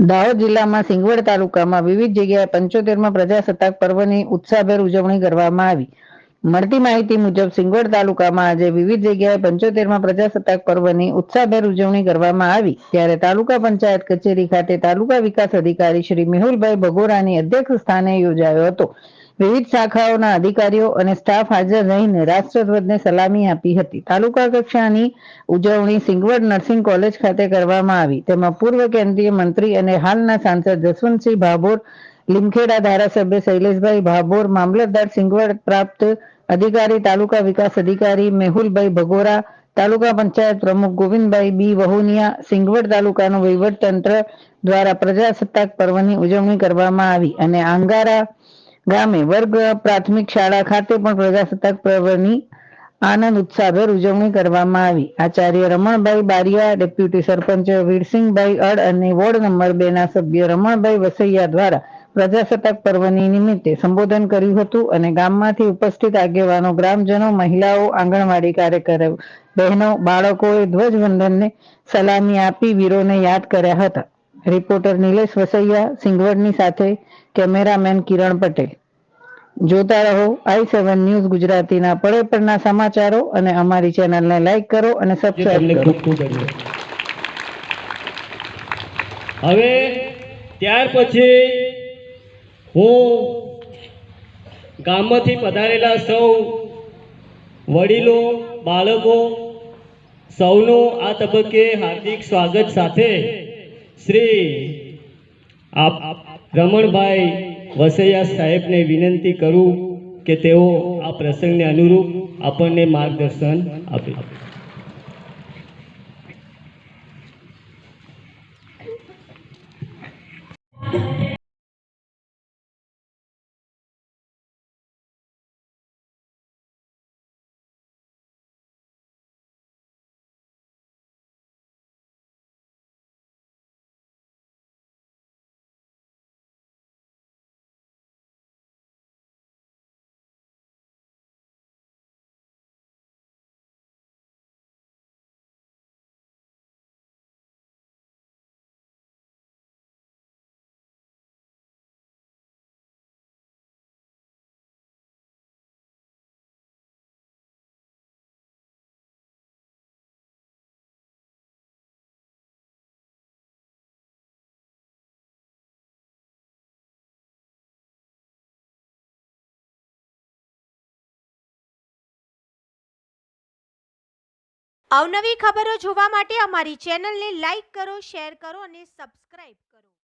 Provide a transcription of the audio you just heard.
દાહોદ જિલ્લામાં સિંગવડ તાલુકામાં વિવિધ જગ્યાએ 75માં પ્રજાસત્તાક પર્વની ઉત્સાહભેર ઉજવણી કરવામાં આવી. મળતી માહિતી મુજબ સિંગવડ તાલુકામાં આજે વિવિધ જગ્યાએ 75માં પ્રજાસત્તાક પર્વની ઉત્સાહભેર ઉજવણી કરવામાં આવી. ત્યારે તાલુકા પંચાયત કચેરી ખાતે તાલુકા વિકાસ અધિકારી શ્રી મેહુલભાઈ ભગોરાની અધ્યક્ષ સ્થાને યોજાયો હતો. વિવિધ શાખાઓના અધિકારીઓ અને સ્ટાફ હાજર રહીને રાષ્ટ્રધ્વજને સલામી આપી હતી. તાલુકા કક્ષાની ઉજવણી સિંગવડ નર્સિંગ કોલેજ ખાતે કરવામાં આવી. તેમાં પૂર્વ કેન્દ્રીય મંત્રી અને હાલના સાંસદ જસવંતસિંહ ભાભોર, લીમખેડા ધારાસભ્ય શૈલેષભાઈ ભાભોર, મામલતદાર સિંગવડ પ્રાપ્ત અધિકારી તાલુકા વિકાસ અધિકારી મેહુલભાઈ ભગોરા, તાલુકા પંચાયત પ્રમુખ ગોવિંદભાઈ બી વહુનિયા, સિંગવડ તાલુકાનું વહીવટતંત્ર દ્વારા પ્રજાસત્તાક પર્વની ઉજવણી કરવામાં આવી અને આંગારા ગામે વર્ગ પ્રાથમિક શાળા ખાતે પણ પ્રજાસત્તાક પર્વની આનંદ ઉત્સાહભેર ઉજવણી કરવામાં આવી. આચાર્ય રમણભાઈ બારિયા, ડેપ્યુટી સરપંચ વીરસિંહભાઈ અડ અને વોર્ડ નંબર 2 ના સભ્ય રમણભાઈ વસૈયા દ્વારા પ્રજાસત્તાક પર્વની નિમિત્તે સંબોધન કર્યું હતું અને ગામમાંથી ઉપસ્થિત આગેવાનો, ગ્રામજનો, મહિલાઓ, આંગણવાડી કાર્યકરો, બહેનો, બાળકોએ ધ્વજવંદનને સલામી આપી વીરોને યાદ કર્યા હતા. રિપોર્ટર નિલેશ વસૈયા, સિંગવડની સાથે કેમેરામેન કિરણ પટેલ. જોતા રહો i7 ન્યૂઝ ગુજરાતીના પળે પળના સમાચારો અને અમારી ચેનલને લાઈક કરો અને સબસ્ક્રાઇબ કરો. હવે ત્યાર પછી હું ગામમાંથી પધારેલા સૌ વડીલો, બાળકો સૌનું આ તબક્કે હાર્દિક સ્વાગત સાથે શ્રી રમણભાઈ વસૈયા સાહેબને વિનંતી કરું કે તેઓ આ પ્રસંગને અનુરૂપ આપણને માર્ગદર્શન આપે. અવનવી ખબરો જોવા માટે અમારી ચેનલને લાઈક કરો, શેર કરો અને સબસ્ક્રાઇબ કરો.